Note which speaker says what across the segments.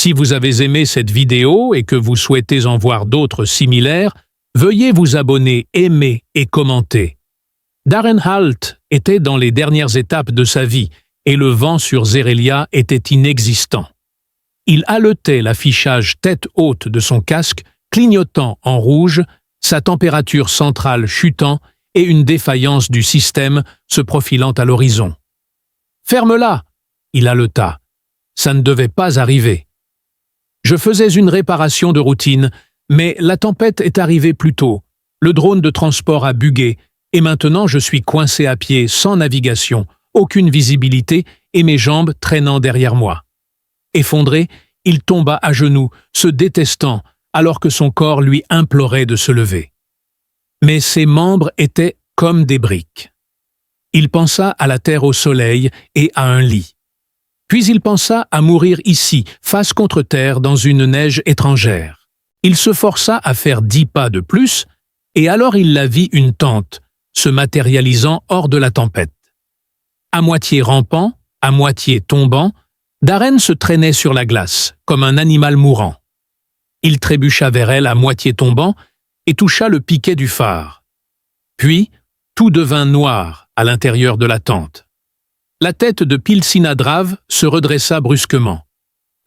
Speaker 1: Si vous avez aimé cette vidéo et que vous souhaitez en voir d'autres similaires, veuillez vous abonner, aimer et commenter. Darren Halt était dans les dernières étapes de sa vie et le vent sur Zerelia était inexistant. Il haletait l'affichage tête haute de son casque, clignotant en rouge, sa température centrale chutant et une défaillance du système se profilant à l'horizon. « Ferme-la !» il haleta. Ça ne devait pas arriver. Je faisais une réparation de routine, mais la tempête est arrivée plus tôt. Le drone de transport a bugué, et maintenant je suis coincé à pied, sans navigation, aucune visibilité et mes jambes traînant derrière moi. Effondré, il tomba à genoux, se détestant, alors que son corps lui implorait de se lever. Mais ses membres étaient comme des briques. Il pensa à la terre au soleil et à un lit. Puis il pensa à mourir ici, face contre terre, dans une neige étrangère. Il se força à faire 10 pas de plus, et alors il la vit une tente, se matérialisant hors de la tempête. À moitié rampant, à moitié tombant, Darren se traînait sur la glace, comme un animal mourant. Il trébucha vers elle à moitié tombant et toucha le piquet du phare. Puis, tout devint noir à l'intérieur de la tente. La tête de Pilsinadrav se redressa brusquement.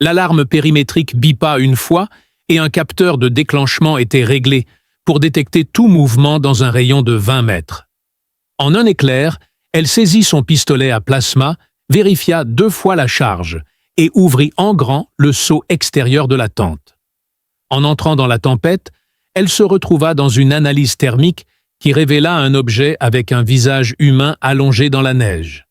Speaker 1: L'alarme périmétrique bipa une fois et un capteur de déclenchement était réglé pour détecter tout mouvement dans un rayon de 20 mètres. En un éclair, elle saisit son pistolet à plasma, vérifia 2 fois la charge et ouvrit en grand le seau extérieur de la tente. En entrant dans la tempête, elle se retrouva dans une analyse thermique qui révéla un objet avec un visage humain allongé dans la neige.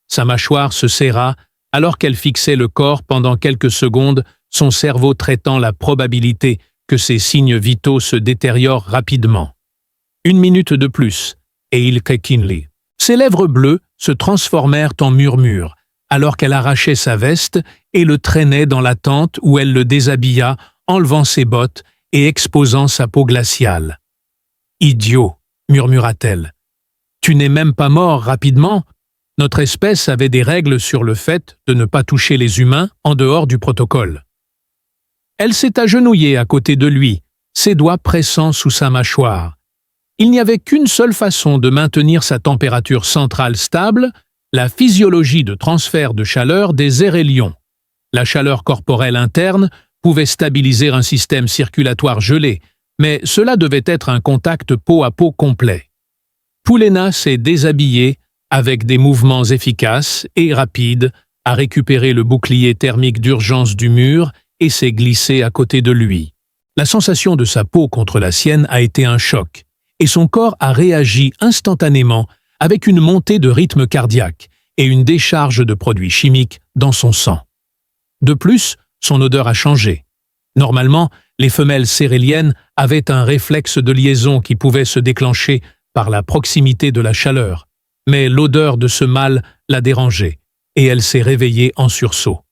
Speaker 1: Sa mâchoire se serra alors qu'elle fixait le corps pendant quelques secondes, son cerveau traitant la probabilité que ses signes vitaux se détériorent rapidement. 1 minute de plus, et il Kinley. Ses lèvres bleues se transformèrent en murmures, alors qu'elle arrachait sa veste et le traînait dans la tente où elle le déshabilla, enlevant ses bottes et exposant sa peau glaciale. « Idiot !» murmura-t-elle. « Tu n'es même pas mort rapidement ?» Notre espèce avait des règles sur le fait de ne pas toucher les humains en dehors du protocole. Elle s'est agenouillée à côté de lui, ses doigts pressant sous sa mâchoire. Il n'y avait qu'une seule façon de maintenir sa température centrale stable, la physiologie de transfert de chaleur des Zérélions. La chaleur corporelle interne pouvait stabiliser un système circulatoire gelé, mais cela devait être un contact peau à peau complet. Poulena s'est déshabillée avec des mouvements efficaces et rapides, a récupéré le bouclier thermique d'urgence du mur et s'est glissé à côté de lui. La sensation de sa peau contre la sienne a été un choc, et son corps a réagi instantanément avec une montée de rythme cardiaque et une décharge de produits chimiques dans son sang. De plus, son odeur a changé. Normalement, les femelles céréliennes avaient un réflexe de liaison qui pouvait se déclencher par la proximité de la chaleur, mais l'odeur de ce mâle l'a dérangée, et elle s'est réveillée en sursaut.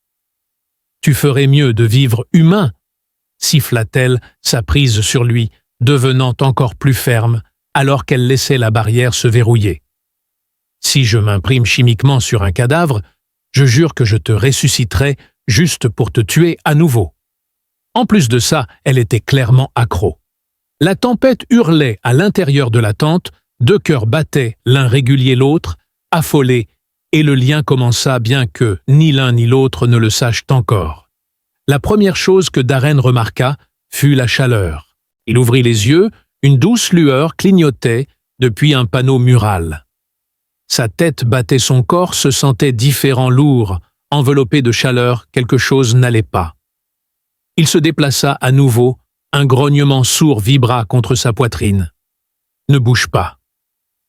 Speaker 1: « Tu ferais mieux de vivre humain » siffla-t-elle, sa prise sur lui, devenant encore plus ferme, alors qu'elle laissait la barrière se verrouiller. « Si je m'imprime chimiquement sur un cadavre, je jure que je te ressusciterai juste pour te tuer à nouveau. » En plus de ça, elle était clairement accro. La tempête hurlait à l'intérieur de la tente, 2 cœurs battaient l'un régulier l'autre, affolés, et le lien commença bien que ni l'un ni l'autre ne le sachent encore. La première chose que Darren remarqua fut la chaleur. Il ouvrit les yeux, une douce lueur clignotait depuis un panneau mural. Sa tête battait son corps, se sentait différent, lourd, enveloppé de chaleur, quelque chose n'allait pas. Il se déplaça à nouveau, un grognement sourd vibra contre sa poitrine. « Ne bouge pas. »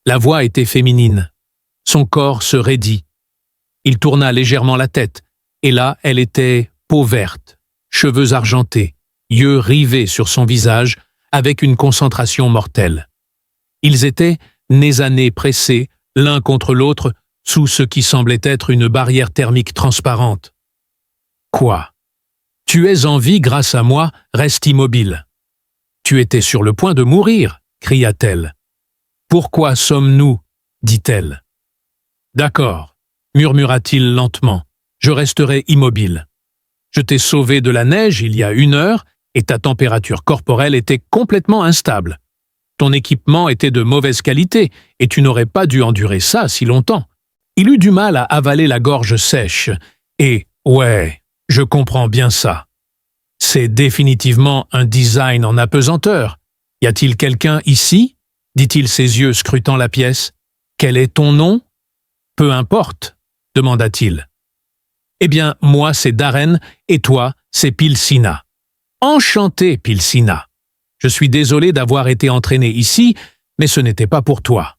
Speaker 1: La voix était féminine. Son corps se raidit. Il tourna légèrement la tête, et là, elle était peau verte, cheveux argentés, yeux rivés sur son visage, avec une concentration mortelle. Ils étaient, nez à nez pressés, l'un contre l'autre, sous ce qui semblait être une barrière thermique transparente. « Quoi ? Tu es en vie grâce à moi, reste immobile. »« Tu étais sur le point de mourir » cria-t-elle. « Pourquoi sommes-nous » dit-elle. « D'accord, » murmura-t-il lentement, « je resterai immobile. » Je t'ai sauvé de la neige il y a 1 heure et ta température corporelle était complètement instable. Ton équipement était de mauvaise qualité et tu n'aurais pas dû endurer ça si longtemps. Il eut du mal à avaler la gorge sèche. Et, ouais, je comprends bien ça. C'est définitivement un design en apesanteur. Y a-t-il quelqu'un ici? Dit-il, ses yeux scrutant la pièce. Quel est ton nom? Peu importe, demanda-t-il. Eh bien, moi c'est Darren et toi c'est Pilsina. Enchanté, Pilsina. Je suis désolé d'avoir été entraîné ici, mais ce n'était pas pour toi.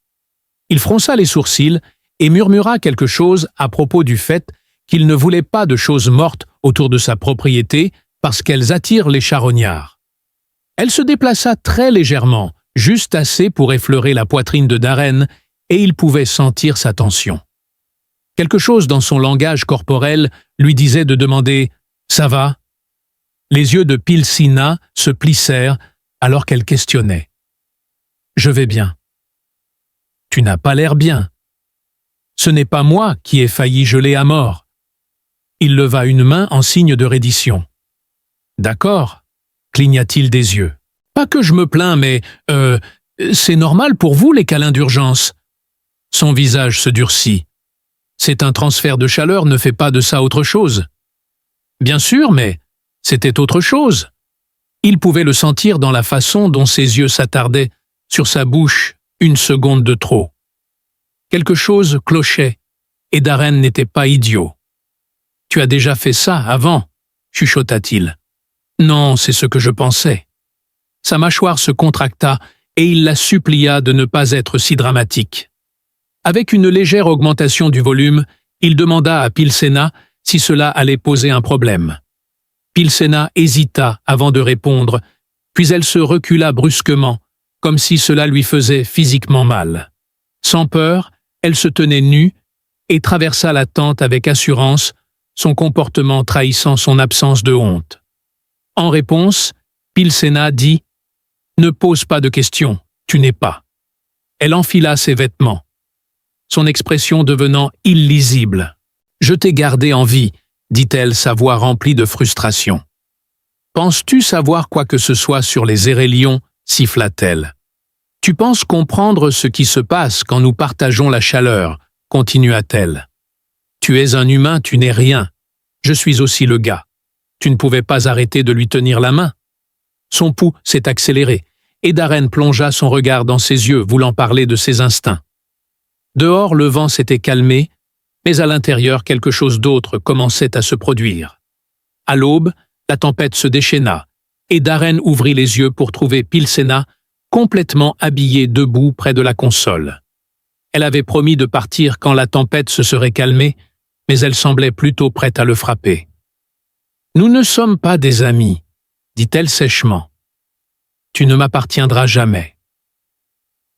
Speaker 1: Il fronça les sourcils et murmura quelque chose à propos du fait qu'il ne voulait pas de choses mortes autour de sa propriété parce qu'elles attirent les charognards. Elle se déplaça très légèrement, juste assez pour effleurer la poitrine de Darren, et il pouvait sentir sa tension. Quelque chose dans son langage corporel lui disait de demander « Ça va ?» Les yeux de Pilsina se plissèrent alors qu'elle questionnait. « Je vais bien. »« Tu n'as pas l'air bien. »« Ce n'est pas moi qui ai failli geler à mort. » Il leva une main en signe de reddition. « D'accord, » cligna-t-il des yeux. « Pas que je me plains, mais, c'est normal pour vous les câlins d'urgence. » Son visage se durcit. C'est un transfert de chaleur ne fait pas de ça autre chose. Bien sûr, mais c'était autre chose. Il pouvait le sentir dans la façon dont ses yeux s'attardaient sur sa bouche 1 seconde de trop. Quelque chose clochait, et Darren n'était pas idiot. « Tu as déjà fait ça avant ?» chuchota-t-il. « Non, c'est ce que je pensais. » Sa mâchoire se contracta et il la supplia de ne pas être si dramatique. Avec une légère augmentation du volume, il demanda à Pilsena si cela allait poser un problème. Pilsena hésita avant de répondre, puis elle se recula brusquement, comme si cela lui faisait physiquement mal. Sans peur, elle se tenait nue et traversa la tente avec assurance, son comportement trahissant son absence de honte. En réponse, Pilsena dit « Ne pose pas de questions, tu n'es pas. » Elle enfila ses vêtements, son expression devenant illisible. « Je t'ai gardé en vie, » dit-elle, sa voix remplie de frustration. « Penses-tu savoir quoi que ce soit sur les Érélions » siffla-t-elle. « Tu penses comprendre ce qui se passe quand nous partageons la chaleur » continua-t-elle. « Tu es un humain, tu n'es rien. Je suis aussi le gars. Tu ne pouvais pas arrêter de lui tenir la main. » Son pouls s'est accéléré, et Darren plongea son regard dans ses yeux, voulant parler de ses instincts. Dehors, le vent s'était calmé, mais à l'intérieur, quelque chose d'autre commençait à se produire. À l'aube, la tempête se déchaîna, et Darren ouvrit les yeux pour trouver Pilsena complètement habillée debout près de la console. Elle avait promis de partir quand la tempête se serait calmée, mais elle semblait plutôt prête à le frapper. « Nous ne sommes pas des amis, » dit-elle sèchement. « Tu ne m'appartiendras jamais. »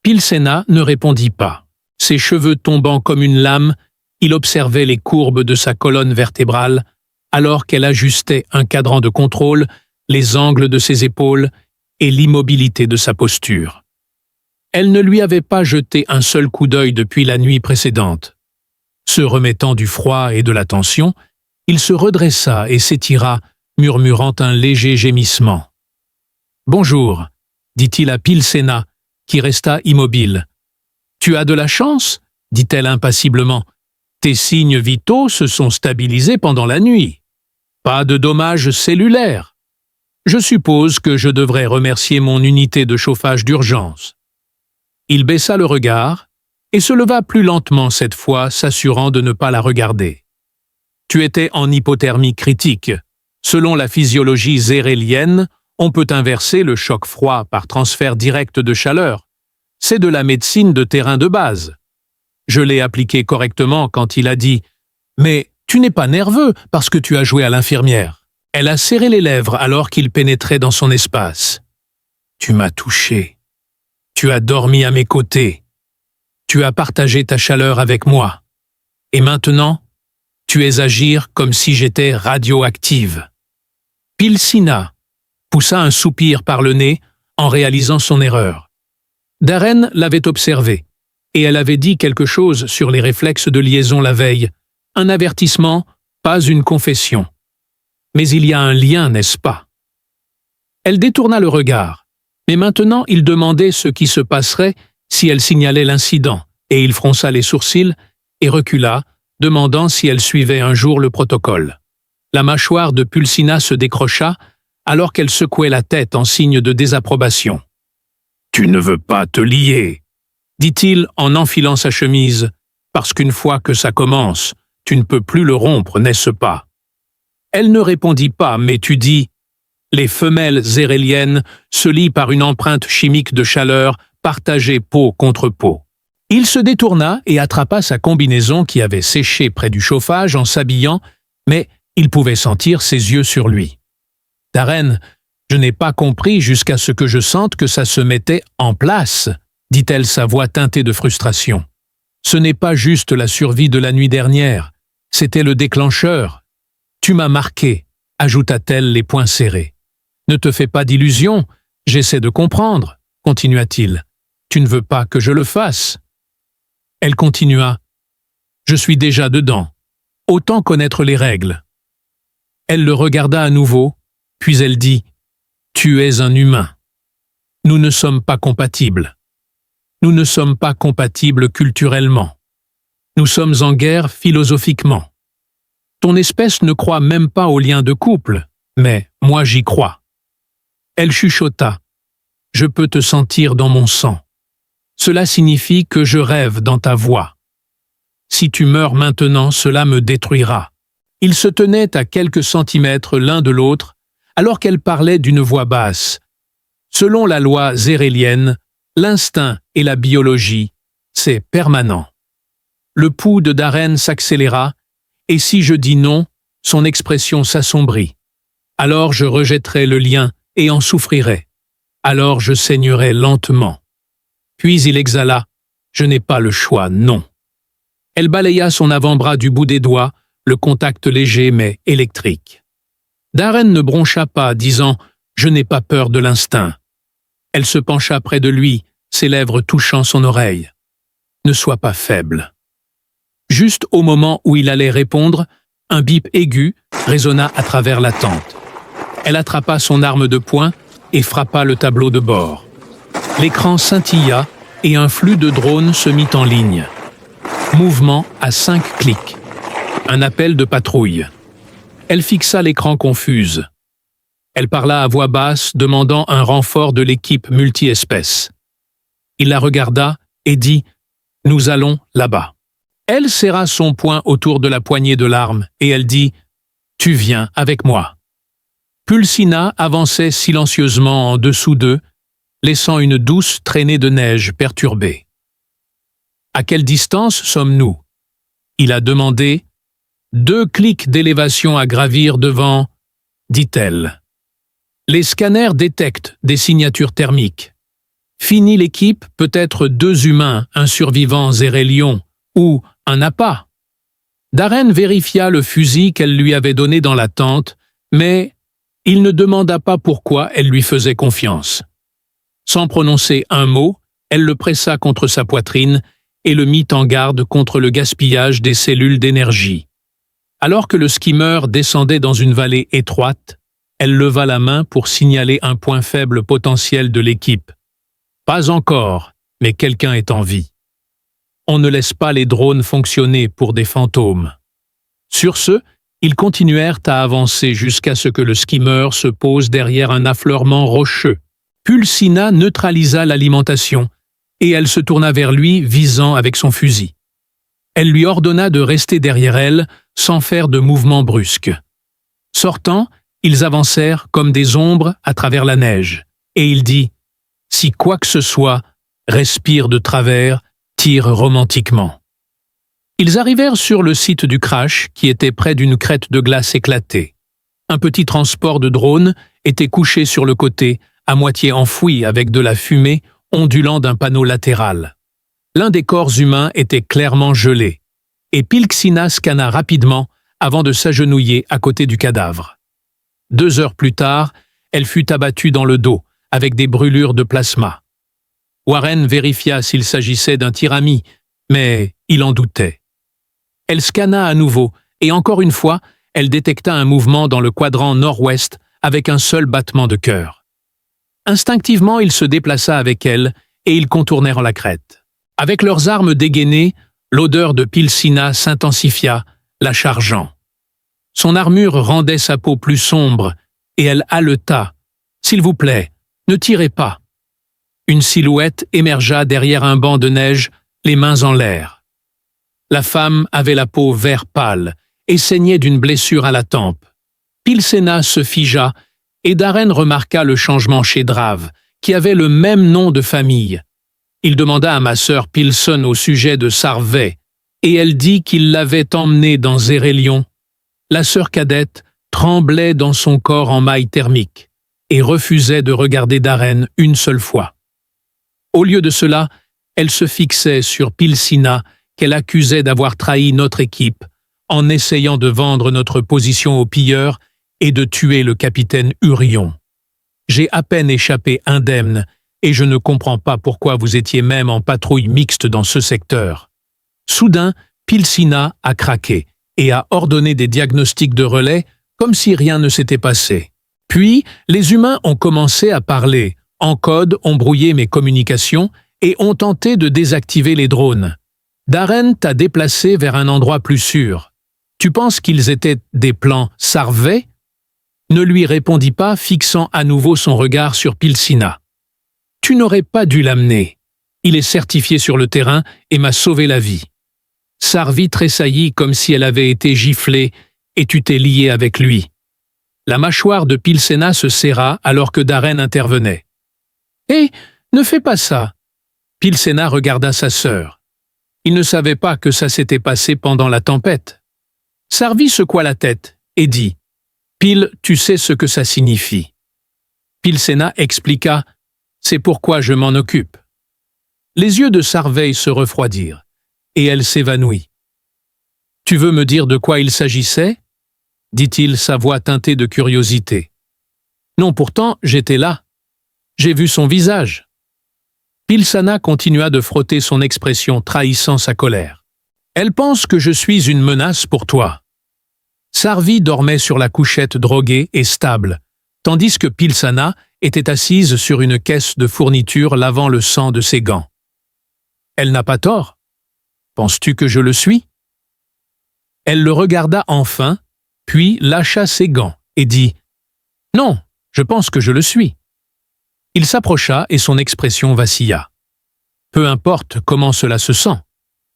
Speaker 1: Pilsena ne répondit pas. Ses cheveux tombant comme une lame, il observait les courbes de sa colonne vertébrale, alors qu'elle ajustait un cadran de contrôle, les angles de ses épaules et l'immobilité de sa posture. Elle ne lui avait pas jeté un seul coup d'œil depuis la nuit précédente. Se remettant du froid et de la tension, il se redressa et s'étira, murmurant un léger gémissement. « Bonjour, » dit-il à Pilsena, qui resta immobile. « Tu as de la chance » dit-elle impassiblement. « Tes signes vitaux se sont stabilisés pendant la nuit. Pas de dommages cellulaires. Je suppose que je devrais remercier mon unité de chauffage d'urgence. » Il baissa le regard et se leva plus lentement cette fois, s'assurant de ne pas la regarder. « Tu étais en hypothermie critique. Selon la physiologie zérélienne, on peut inverser le choc froid par transfert direct de chaleur. C'est de la médecine de terrain de base. » Je l'ai appliqué correctement quand il a dit « Mais tu n'es pas nerveux parce que tu as joué à l'infirmière. » Elle a serré les lèvres alors qu'il pénétrait dans son espace. « Tu m'as touché. Tu as dormi à mes côtés. Tu as partagé ta chaleur avec moi. Et maintenant, tu es agir comme si j'étais radioactive. » Pilsena poussa un soupir par le nez en réalisant son erreur. Darren l'avait observé, et elle avait dit quelque chose sur les réflexes de liaison la veille, un avertissement, pas une confession. Mais il y a un lien, n'est-ce pas? Elle détourna le regard, mais maintenant il demandait ce qui se passerait si elle signalait l'incident, et il fronça les sourcils et recula, demandant si elle suivait un jour le protocole. La mâchoire de Pulsina se décrocha alors qu'elle secouait la tête en signe de désapprobation. « Tu ne veux pas te lier », dit-il en enfilant sa chemise, « parce qu'une fois que ça commence, tu ne peux plus le rompre, n'est-ce pas ?» Elle ne répondit pas, mais tu dis « Les femelles zéréliennes se lient par une empreinte chimique de chaleur partagée peau contre peau. » Il se détourna et attrapa sa combinaison qui avait séché près du chauffage en s'habillant, mais il pouvait sentir ses yeux sur lui. « Darren, je n'ai pas compris jusqu'à ce que je sente que ça se mettait en place, » dit-elle, sa voix teintée de frustration. « Ce n'est pas juste la survie de la nuit dernière, c'était le déclencheur. Tu m'as marqué, » ajouta-t-elle, les poings serrés. « Ne te fais pas d'illusions, j'essaie de comprendre, » continua-t-il. « Tu ne veux pas que je le fasse. » Elle continua. « Je suis déjà dedans. Autant connaître les règles. » Elle le regarda à nouveau, puis elle dit « Tu es un humain. Nous ne sommes pas compatibles. Nous ne sommes pas compatibles culturellement. Nous sommes en guerre philosophiquement. Ton espèce ne croit même pas au lien de couple, mais moi j'y crois. » Elle chuchota. « Je peux te sentir dans mon sang. Cela signifie que je rêve dans ta voix. Si tu meurs maintenant, cela me détruira. » Ils se tenaient à quelques centimètres l'un de l'autre, alors qu'elle parlait d'une voix basse. Selon la loi zérélienne, l'instinct et la biologie, c'est permanent. Le pouls de Darren s'accéléra, et si je dis non, son expression s'assombrit. Alors je rejetterai le lien et en souffrirai. Alors je saignerai lentement. Puis il exhala. Je n'ai pas le choix, non. Elle balaya son avant-bras du bout des doigts, le contact léger mais électrique. Darren ne broncha pas, disant « Je n'ai pas peur de l'instinct ». Elle se pencha près de lui, ses lèvres touchant son oreille. « Ne sois pas faible. » Juste au moment où il allait répondre, un bip aigu résonna à travers la tente. Elle attrapa son arme de poing et frappa le tableau de bord. L'écran scintilla et un flux de drones se mit en ligne. Mouvement à 5 clics. Un appel de patrouille. Elle fixa l'écran confuse. Elle parla à voix basse, demandant un renfort de l'équipe multi-espèces. Il la regarda et dit « Nous allons là-bas ». Elle serra son poing autour de la poignée de l'arme et elle dit « Tu viens avec moi ». Pulsina avançait silencieusement en dessous d'eux, laissant une douce traînée de neige perturbée. « À quelle distance sommes-nous » Il a demandé. « 2 clics d'élévation à gravir devant, » dit-elle. Les scanners détectent des signatures thermiques. Fini l'équipe, peut-être 2 humains, un survivant zérélion ou un appât. Darren vérifia le fusil qu'elle lui avait donné dans la tente, mais il ne demanda pas pourquoi elle lui faisait confiance. Sans prononcer un mot, elle le pressa contre sa poitrine et le mit en garde contre le gaspillage des cellules d'énergie. Alors que le skimmer descendait dans une vallée étroite, elle leva la main pour signaler un point faible potentiel de l'équipe. Pas encore, mais quelqu'un est en vie. On ne laisse pas les drones fonctionner pour des fantômes. Sur ce, ils continuèrent à avancer jusqu'à ce que le skimmer se pose derrière un affleurement rocheux. Pulsina neutralisa l'alimentation et elle se tourna vers lui, visant avec son fusil. Elle lui ordonna de rester derrière elle, sans faire de mouvement brusque. Sortant, ils avancèrent comme des ombres à travers la neige, et il dit « Si quoi que ce soit, respire de travers, tire romantiquement. » Ils arrivèrent sur le site du crash, qui était près d'une crête de glace éclatée. Un petit transport de drones était couché sur le côté, à moitié enfoui avec de la fumée ondulant d'un panneau latéral. L'un des corps humains était clairement gelé, et Pulsina scanna rapidement avant de s'agenouiller à côté du cadavre. 2 heures plus tard, elle fut abattue dans le dos, avec des brûlures de plasma. Warren vérifia s'il s'agissait d'un tirami, mais il en doutait. Elle scanna à nouveau, et encore une fois, elle détecta un mouvement dans le quadrant nord-ouest avec un seul battement de cœur. Instinctivement, il se déplaça avec elle et ils contournèrent la crête. Avec leurs armes dégainées, l'odeur de Pilsina s'intensifia, la chargeant. Son armure rendait sa peau plus sombre et elle haleta. « S'il vous plaît, ne tirez pas !» Une silhouette émergea derrière un banc de neige, les mains en l'air. La femme avait la peau vert pâle et saignait d'une blessure à la tempe. Pilsena se figea et Darren remarqua le changement chez Drave, qui avait le même nom de famille. Il demanda à ma sœur Pilson au sujet de Sarvey, et elle dit qu'il l'avait emmené dans Zérelion. La sœur cadette tremblait dans son corps en mailles thermiques et refusait de regarder Darren une seule fois. Au lieu de cela, elle se fixait sur Pilsina, qu'elle accusait d'avoir trahi notre équipe, en essayant de vendre notre position aux pilleurs et de tuer le capitaine Urion. J'ai à peine échappé indemne, et je ne comprends pas pourquoi vous étiez même en patrouille mixte dans ce secteur. Soudain, Pilsina a craqué et a ordonné des diagnostics de relais comme si rien ne s'était passé. Puis, les humains ont commencé à parler, en code ont brouillé mes communications et ont tenté de désactiver les drones. Darren t'a déplacé vers un endroit plus sûr. Tu penses qu'ils étaient des plans Sarvey ? Ne lui répondit pas, fixant à nouveau son regard sur Pilsina. Tu n'aurais pas dû l'amener. Il est certifié sur le terrain et m'a sauvé la vie. Sarvi tressaillit comme si elle avait été giflée et tu t'es lié avec lui. La mâchoire de Pilsena se serra alors que Darren intervenait. « Hé, ne fais pas ça !» Pilsena regarda sa sœur. Il ne savait pas que ça s'était passé pendant la tempête. Sarvi secoua la tête et dit « Pil, tu sais ce que ça signifie. » Pilsena expliqua « C'est pourquoi je m'en occupe. » Les yeux de Sarvey se refroidirent, et elle s'évanouit. « Tu veux me dire de quoi il s'agissait ?» dit-il, sa voix teintée de curiosité. « Non, pourtant, j'étais là. J'ai vu son visage. » Pilsana continua de frotter son expression trahissant sa colère. « Elle pense que je suis une menace pour toi. » Sarvi dormait sur la couchette droguée et stable, tandis que Pilsana était assise sur une caisse de fournitures lavant le sang de ses gants. Elle n'a pas tort. Penses-tu que je le suis? Elle le regarda enfin, puis lâcha ses gants et dit « Non, je pense que je le suis. » Il s'approcha et son expression vacilla. « Peu importe comment cela se sent.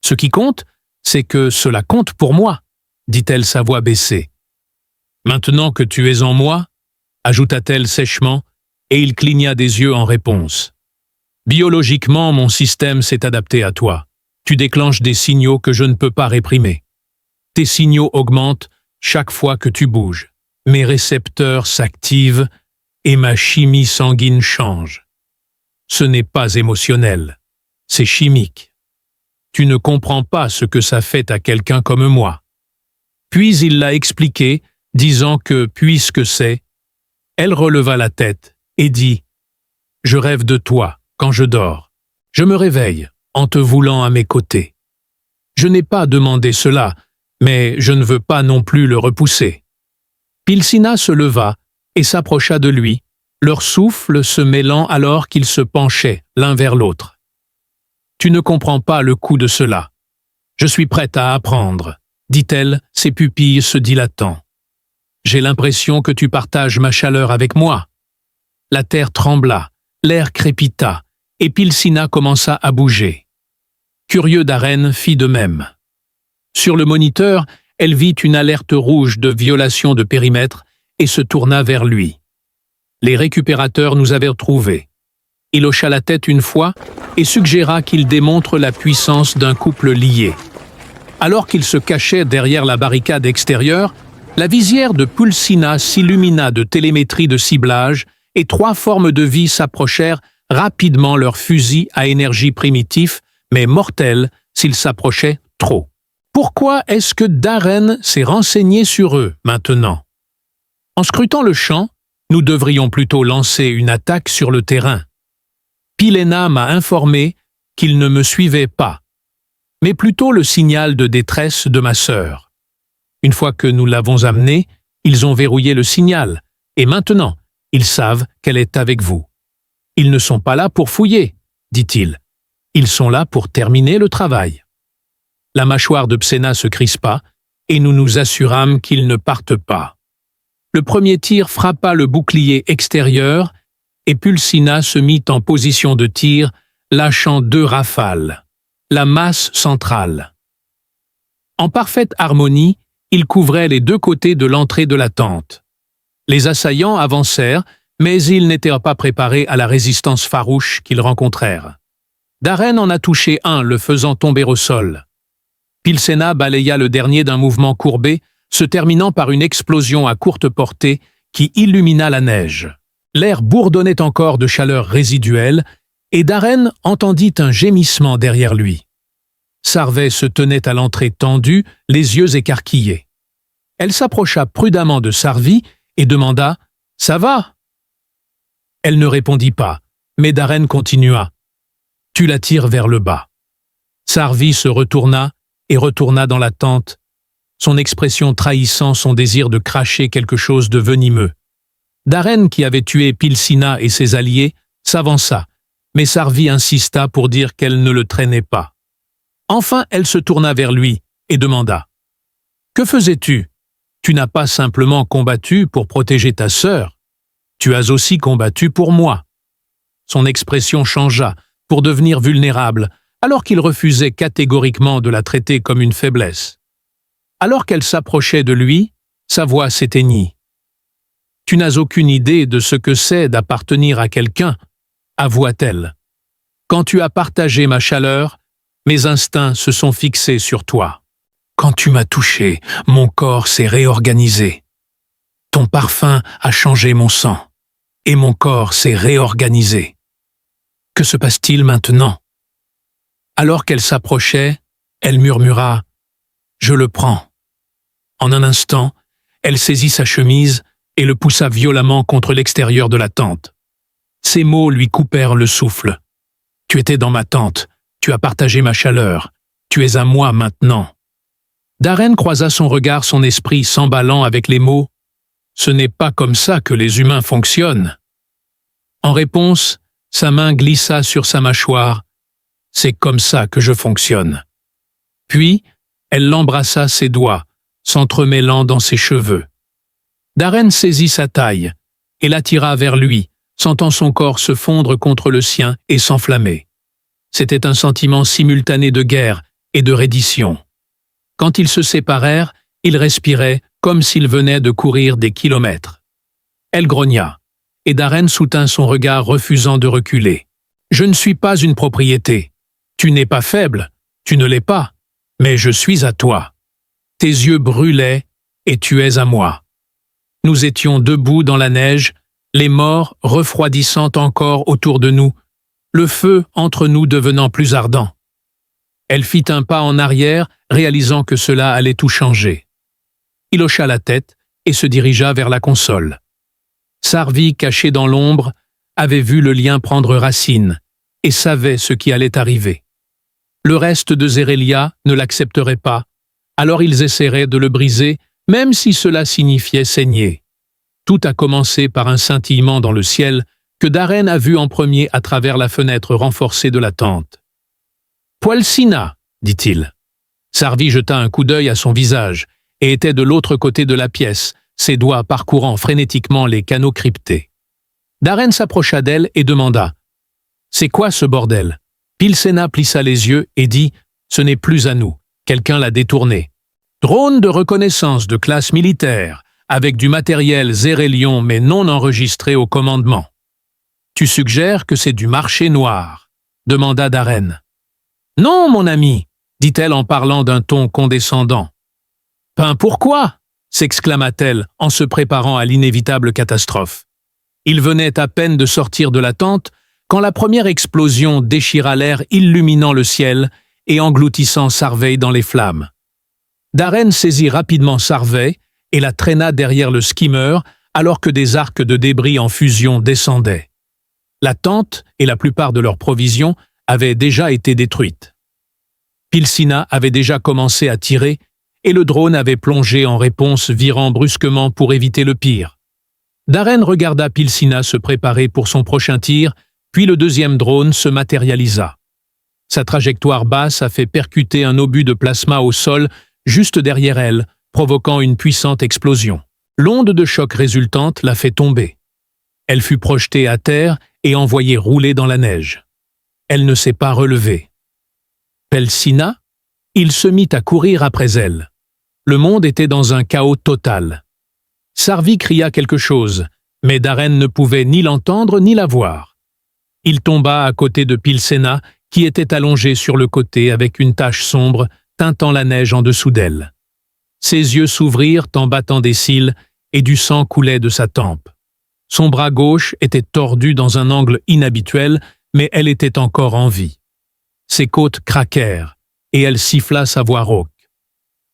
Speaker 1: Ce qui compte, c'est que cela compte pour moi, » dit-elle sa voix baissée. « Maintenant que tu es en moi, » ajouta-t-elle sèchement, et il cligna des yeux en réponse. « Biologiquement, mon système s'est adapté à toi. Tu déclenches des signaux que je ne peux pas réprimer. Tes signaux augmentent chaque fois que tu bouges. Mes récepteurs s'activent et ma chimie sanguine change. Ce n'est pas émotionnel, c'est chimique. Tu ne comprends pas ce que ça fait à quelqu'un comme moi. » Puis il l'a expliqué, disant que, puisque c'est, elle releva la tête et dit « Je rêve de toi quand je dors. Je me réveille en te voulant à mes côtés. Je n'ai pas demandé cela, mais je ne veux pas non plus le repousser. » Pilsina se leva et s'approcha de lui, leur souffle se mêlant alors qu'ils se penchaient l'un vers l'autre. « Tu ne comprends pas le coût de cela. Je suis prête à apprendre, » dit-elle, ses pupilles se dilatant. « J'ai l'impression que tu partages ma chaleur avec moi. » La terre trembla, l'air crépita, et Pilsina commença à bouger. Curieux Darren fit de même. Sur le moniteur, elle vit une alerte rouge de violation de périmètre et se tourna vers lui. Les récupérateurs nous avaient trouvés. Il hocha la tête une fois et suggéra qu'il démontre la puissance d'un couple lié. Alors qu'il se cachait derrière la barricade extérieure, la visière de Pulsina s'illumina de télémétrie de ciblage et 3 formes de vie s'approchèrent rapidement leurs fusils à énergie primitifs, mais mortels s'ils s'approchaient trop. Pourquoi est-ce que Darren s'est renseigné sur eux maintenant? En scrutant le champ, nous devrions plutôt lancer une attaque sur le terrain. Pilena m'a informé qu'il ne me suivait pas, mais plutôt le signal de détresse de ma sœur. Une fois que nous l'avons amenée, ils ont verrouillé le signal, et maintenant, ils savent qu'elle est avec vous. Ils ne sont pas là pour fouiller, dit-il. Ils sont là pour terminer le travail. La mâchoire de Pséna se crispa, et nous nous assurâmes qu'ils ne partent pas. Le premier tir frappa le bouclier extérieur, et Pulsina se mit en position de tir, lâchant 2 rafales, la masse centrale. En parfaite harmonie, ils couvraient les 2 côtés de l'entrée de la tente. Les assaillants avancèrent, mais ils n'étaient pas préparés à la résistance farouche qu'ils rencontrèrent. Darren en a touché un, le faisant tomber au sol. Pilsena balaya le dernier d'un mouvement courbé, se terminant par une explosion à courte portée qui illumina la neige. L'air bourdonnait encore de chaleur résiduelle, et Darren entendit un gémissement derrière lui. Sarvey se tenait à l'entrée tendue, les yeux écarquillés. Elle s'approcha prudemment de Sarvi et demanda « Ça va ?» Elle ne répondit pas, mais Darren continua. « Tu la tires vers le bas. » Sarvi se retourna et retourna dans la tente, son expression trahissant son désir de cracher quelque chose de venimeux. Darren, qui avait tué Pilsina et ses alliés, s'avança, mais Sarvi insista pour dire qu'elle ne le traînait pas. Enfin, elle se tourna vers lui et demanda « Que faisais-tu? Tu n'as pas simplement combattu pour protéger ta sœur, tu as aussi combattu pour moi. » Son expression changea pour devenir vulnérable, alors qu'il refusait catégoriquement de la traiter comme une faiblesse. Alors qu'elle s'approchait de lui, sa voix s'éteignit. « Tu n'as aucune idée de ce que c'est d'appartenir à quelqu'un, » avoua-t-elle. « Quand tu as partagé ma chaleur, mes instincts se sont fixés sur toi. Quand tu m'as touché, mon corps s'est réorganisé. Ton parfum a changé mon sang, et mon corps s'est réorganisé. Que se passe-t-il maintenant? » Alors qu'elle s'approchait, elle murmura « Je le prends. » En un instant, elle saisit sa chemise et le poussa violemment contre l'extérieur de la tente. Ces mots lui coupèrent le souffle. « Tu étais dans ma tente, tu as partagé ma chaleur, tu es à moi maintenant. » Darren croisa son regard, son esprit s'emballant avec les mots « Ce n'est pas comme ça que les humains fonctionnent. » En réponse, sa main glissa sur sa mâchoire. « C'est comme ça que je fonctionne. » Puis, elle l'embrassa ses doigts, s'entremêlant dans ses cheveux. Darren saisit sa taille et l'attira vers lui, sentant son corps se fondre contre le sien et s'enflammer. C'était un sentiment simultané de guerre et de reddition. Quand ils se séparèrent, ils respiraient comme s'ils venaient de courir des kilomètres. Elle grogna, et Darren soutint son regard refusant de reculer. « Je ne suis pas une propriété. Tu n'es pas faible, tu ne l'es pas, mais je suis à toi. Tes yeux brûlaient et tu es à moi. » Nous étions debout dans la neige, les morts refroidissant encore autour de nous, le feu entre nous devenant plus ardent. Elle fit un pas en arrière, réalisant que cela allait tout changer. Il hocha la tête et se dirigea vers la console. Sarvi, caché dans l'ombre, avait vu le lien prendre racine et savait ce qui allait arriver. Le reste de Zerelia ne l'accepterait pas, alors ils essaieraient de le briser, même si cela signifiait saigner. Tout a commencé par un scintillement dans le ciel que Darren a vu en premier à travers la fenêtre renforcée de la tente. « Poilsina » dit-il. Sarvi jeta un coup d'œil à son visage et était de l'autre côté de la pièce, ses doigts parcourant frénétiquement les canaux cryptés. Darren s'approcha d'elle et demanda « C'est quoi ce bordel ?» Pilsena plissa les yeux et dit « Ce n'est plus à nous, quelqu'un l'a détourné. » Drone de reconnaissance de classe militaire, avec du matériel Zérelion mais non enregistré au commandement. « Tu suggères que c'est du marché noir ?» demanda Darren. « Non, mon ami !» dit-elle en parlant d'un ton condescendant. « Ben pourquoi ?» s'exclama-t-elle en se préparant à l'inévitable catastrophe. Il venait à peine de sortir de la tente quand la première explosion déchira l'air, illuminant le ciel et engloutissant Sarvey dans les flammes. Darren saisit rapidement Sarvey et la traîna derrière le skimmer alors que des arcs de débris en fusion descendaient. La tente et la plupart de leurs provisions avaient déjà été détruites. Pilsina avait déjà commencé à tirer et le drone avait plongé en réponse, virant brusquement pour éviter le pire. Darren regarda Pilsina se préparer pour son prochain tir, puis le deuxième drone se matérialisa. Sa trajectoire basse a fait percuter un obus de plasma au sol juste derrière elle, provoquant une puissante explosion. L'onde de choc résultante la fait tomber. Elle fut projetée à terre et envoyée rouler dans la neige. Elle ne s'est pas relevée. Pilsina, il se mit à courir après elle. Le monde était dans un chaos total. Sarvi cria quelque chose, mais Darren ne pouvait ni l'entendre ni la voir. Il tomba à côté de Pilsena, qui était allongée sur le côté avec une tache sombre teintant la neige en dessous d'elle. Ses yeux s'ouvrirent en battant des cils et du sang coulait de sa tempe. Son bras gauche était tordu dans un angle inhabituel, mais elle était encore en vie. Ses côtes craquèrent, et elle siffla sa voix rauque.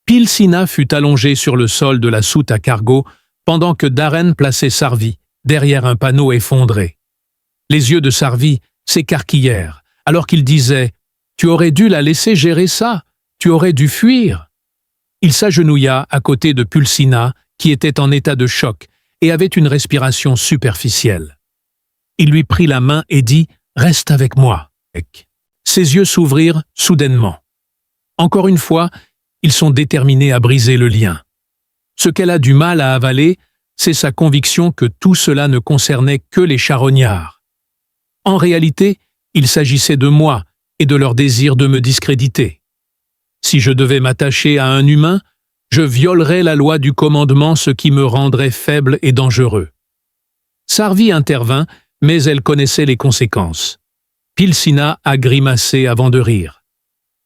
Speaker 1: Pilsina fut allongée sur le sol de la soute à cargo pendant que Darren plaçait Sarvi derrière un panneau effondré. Les yeux de Sarvi s'écarquillèrent alors qu'il disait « Tu aurais dû la laisser gérer ça, tu aurais dû fuir ». Il s'agenouilla à côté de Pilsina qui était en état de choc et avait une respiration superficielle. Il lui prit la main et dit « Reste avec moi ». Ses yeux s'ouvrirent soudainement. Encore une fois, ils sont déterminés à briser le lien. Ce qu'elle a du mal à avaler, c'est sa conviction que tout cela ne concernait que les charognards. En réalité, il s'agissait de moi et de leur désir de me discréditer. Si je devais m'attacher à un humain, je violerais la loi du commandement, ce qui me rendrait faible et dangereux. Sarvi intervint, mais elle connaissait les conséquences. Pilsina a grimacé avant de rire.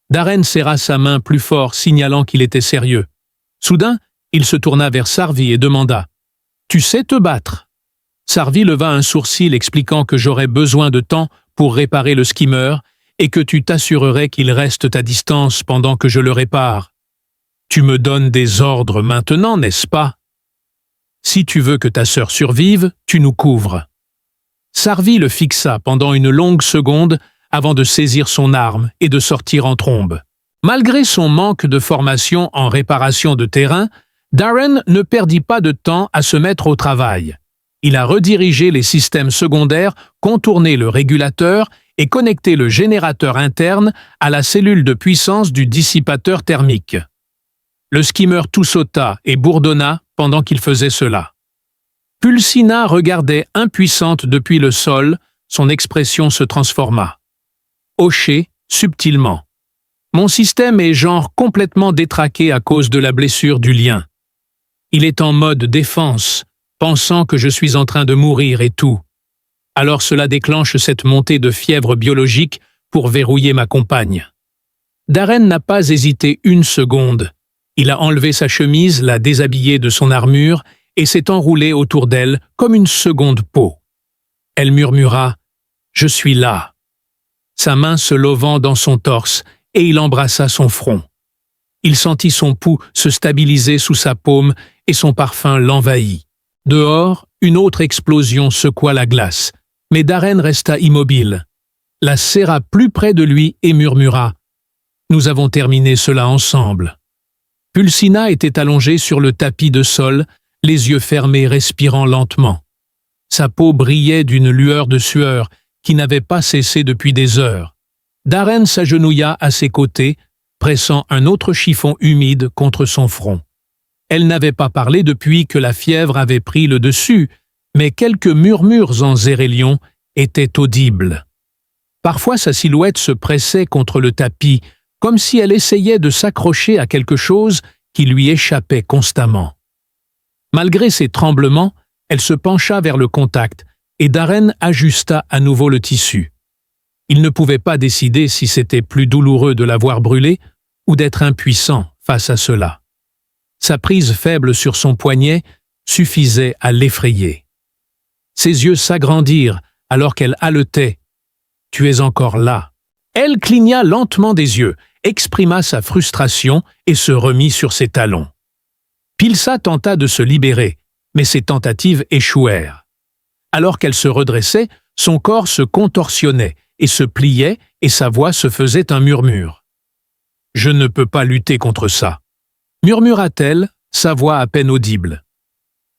Speaker 1: Darren serra sa main plus fort, signalant qu'il était sérieux. Soudain, il se tourna vers Sarvi et demanda « Tu sais te battre ?» Sarvi leva un sourcil expliquant que j'aurais besoin de temps pour réparer le skimmer et que tu t'assurerais qu'il reste à distance pendant que je le répare. Tu me donnes des ordres maintenant, n'est-ce pas? Si tu veux que ta sœur survive, tu nous couvres. Sarvi le fixa pendant une longue seconde avant de saisir son arme et de sortir en trombe. Malgré son manque de formation en réparation de terrain, Darren ne perdit pas de temps à se mettre au travail. Il a redirigé les systèmes secondaires, contourné le régulateur et connecté le générateur interne à la cellule de puissance du dissipateur thermique. Le skimmer tout sauta et bourdonna pendant qu'il faisait cela. Pilsina regardait impuissante depuis le sol, son expression se transforma. Hoché subtilement. Mon système est genre complètement détraqué à cause de la blessure du lien. Il est en mode défense, pensant que je suis en train de mourir et tout. Alors cela déclenche cette montée de fièvre biologique pour verrouiller ma compagne. Darren n'a pas hésité une seconde. Il a enlevé sa chemise, l'a déshabillée de son armure et s'est enroulé autour d'elle comme une seconde peau. Elle murmura « Je suis là ». Sa main se levant dans son torse et il embrassa son front. Il sentit son pouls se stabiliser sous sa paume et son parfum l'envahit. Dehors, une autre explosion secoua la glace, mais Darren resta immobile, la serra plus près de lui et murmura « Nous avons terminé cela ensemble ». Pilsina était allongée sur le tapis de sol, les yeux fermés, respirant lentement. Sa peau brillait d'une lueur de sueur qui n'avait pas cessé depuis des heures. Darren s'agenouilla à ses côtés, pressant un autre chiffon humide contre son front. Elle n'avait pas parlé depuis que la fièvre avait pris le dessus, mais quelques murmures en zérélion étaient audibles. Parfois sa silhouette se pressait contre le tapis, comme si elle essayait de s'accrocher à quelque chose qui lui échappait constamment. Malgré ses tremblements, elle se pencha vers le contact et Darren ajusta à nouveau le tissu. Il ne pouvait pas décider si c'était plus douloureux de la voir brûler ou d'être impuissant face à cela. Sa prise faible sur son poignet suffisait à l'effrayer. Ses yeux s'agrandirent alors qu'elle haletait. « Tu es encore là !» Elle cligna lentement des yeux, exprima sa frustration et se remit sur ses talons. Pilsa tenta de se libérer, mais ses tentatives échouèrent. Alors qu'elle se redressait, son corps se contorsionnait et se pliait et sa voix se faisait un murmure. « Je ne peux pas lutter contre ça. murmura-t-elle, sa voix à peine audible.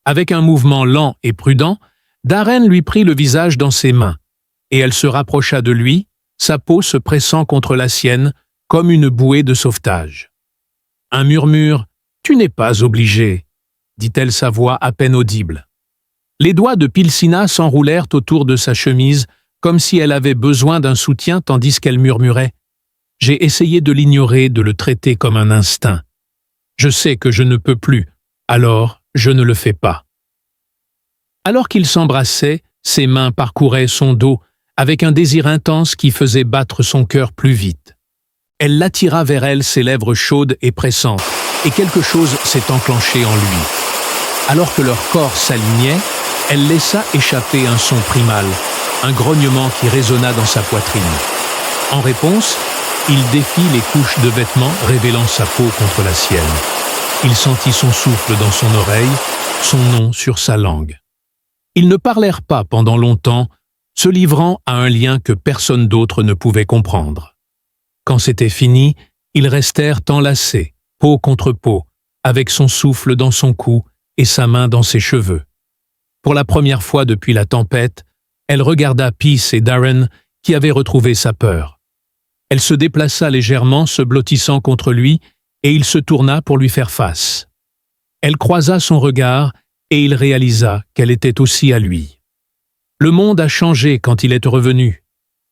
Speaker 1: Avec un mouvement lent et prudent, Darren lui prit le visage dans ses mains, et elle se rapprocha de lui, sa peau se pressant contre la sienne comme une bouée de sauvetage. Un murmure « Tu n'es pas obligé », dit-elle sa voix à peine audible. Les doigts de Pilsina s'enroulèrent autour de sa chemise comme si elle avait besoin d'un soutien tandis qu'elle murmurait « J'ai essayé de l'ignorer, de le traiter comme un instinct. Je sais que je ne peux plus, alors je ne le fais pas. » Alors qu'ils s'embrassaient, ses mains parcouraient son dos avec un désir intense qui faisait battre son cœur plus vite. Elle l'attira vers elle, ses lèvres chaudes et pressantes, et quelque chose s'est enclenché en lui. Alors que leurs corps s'alignaient, elle laissa échapper un son primal, un grognement qui résonna dans sa poitrine. En réponse, il défit les couches de vêtements révélant sa peau contre la sienne. Il sentit son souffle dans son oreille, son nom sur sa langue. Ils ne parlèrent pas pendant longtemps, se livrant à un lien que personne d'autre ne pouvait comprendre. Quand c'était fini, ils restèrent enlacés, peau contre peau, avec son souffle dans son cou et sa main dans ses cheveux. Pour la première fois depuis la tempête, elle regarda Peace et Darren qui avaient retrouvé sa peur. Elle se déplaça légèrement, se blottissant contre lui, et il se tourna pour lui faire face. Elle croisa son regard et il réalisa qu'elle était aussi à lui. Le monde a changé quand il est revenu.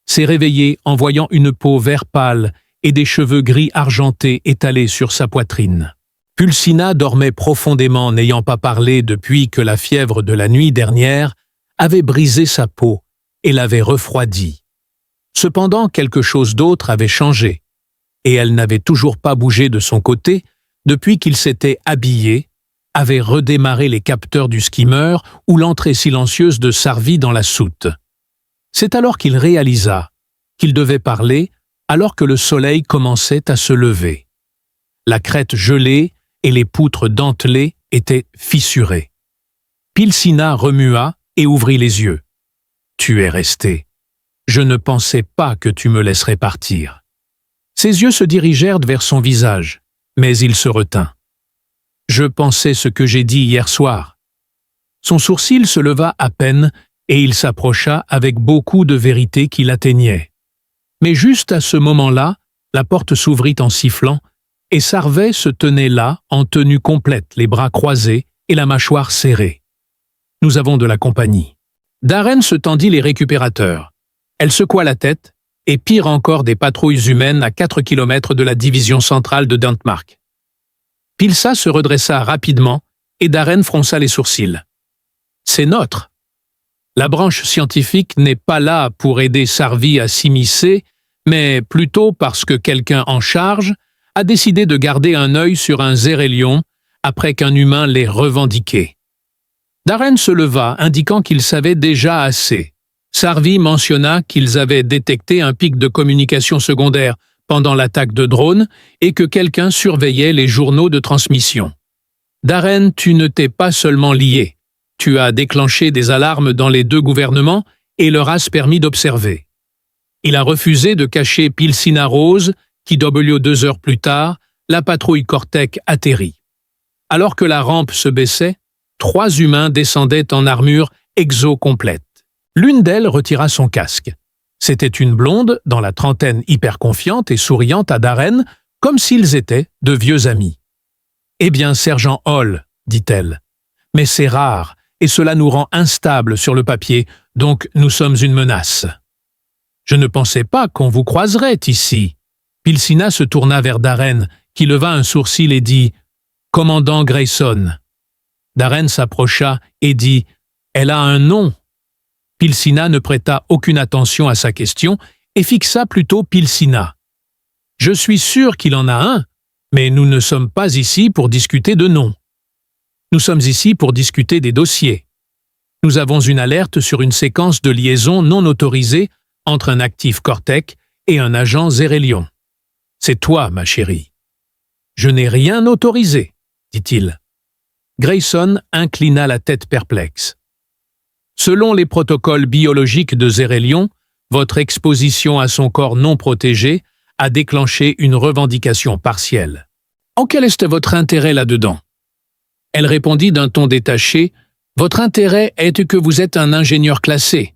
Speaker 1: S'est réveillé en voyant une peau vert pâle et des cheveux gris argentés étalés sur sa poitrine. Pulsina dormait profondément, n'ayant pas parlé depuis que la fièvre de la nuit dernière avait brisé sa peau et l'avait refroidie. Cependant, quelque chose d'autre avait changé, et elle n'avait toujours pas bougé de son côté depuis qu'il s'était habillé, avait redémarré les capteurs du skimmer ou l'entrée silencieuse de Sarvi dans la soute. C'est alors qu'il réalisa qu'il devait parler alors que le soleil commençait à se lever. La crête gelée et les poutres dentelées étaient fissurées. Pilsina remua et ouvrit les yeux. « Tu es resté. Je ne pensais pas que tu me laisserais partir. » Ses yeux se dirigèrent vers son visage, mais il se retint. « Je pensais ce que j'ai dit hier soir. » Son sourcil se leva à peine et il s'approcha avec beaucoup de vérité qui l'atteignait. Mais juste à ce moment-là, la porte s'ouvrit en sifflant et Sarvey se tenait là, en tenue complète, les bras croisés et la mâchoire serrée. « Nous avons de la compagnie. » Darren se tendit les récupérateurs. Elle secoua la tête, et pire encore des patrouilles humaines à 4 kilomètres de la division centrale de Dantmark. Pilsa se redressa rapidement, et Darren fronça les sourcils. « C'est notre. La branche scientifique n'est pas là pour aider Sarvi à s'immiscer, mais plutôt parce que quelqu'un en charge a décidé de garder un œil sur un Zérelion après qu'un humain l'ait revendiqué. » Darren se leva, indiquant qu'il savait déjà assez. Sarvi mentionna qu'ils avaient détecté un pic de communication secondaire pendant l'attaque de drone et que quelqu'un surveillait les journaux de transmission. « Darren, tu ne t'es pas seulement lié. Tu as déclenché des alarmes dans les 2 gouvernements et leur as permis d'observer. » Il a refusé de cacher Pilsina Rose, qui 2 heures plus tard, la patrouille Cortec atterrit. Alors que la rampe se baissait, 3 humains descendaient en armure exo-complète. L'une d'elles retira son casque. C'était une blonde, dans la trentaine hyper confiante et souriante à Darren, comme s'ils étaient de vieux amis. « Eh bien, sergent Hall, dit-elle, mais c'est rare, et cela nous rend instables sur le papier, donc nous sommes une menace. » « Je ne pensais pas qu'on vous croiserait ici. » Pilsina se tourna vers Darren, qui leva un sourcil et dit « Commandant Grayson. » Darren s'approcha et dit « Elle a un nom. » Pilsina ne prêta aucune attention à sa question et fixa plutôt Pilsina. « Je suis sûr qu'il en a un, mais nous ne sommes pas ici pour discuter de noms. Nous sommes ici pour discuter des dossiers. Nous avons une alerte sur une séquence de liaison non autorisée entre un actif Cortec et un agent Zérelion. C'est toi, ma chérie. »« Je n'ai rien autorisé, » dit-il. Grayson inclina la tête perplexe. « Selon les protocoles biologiques de Zérelion, votre exposition à son corps non protégé a déclenché une revendication partielle. En quel est votre intérêt là-dedans? Elle répondit d'un ton détaché, « Votre intérêt est que vous êtes un ingénieur classé.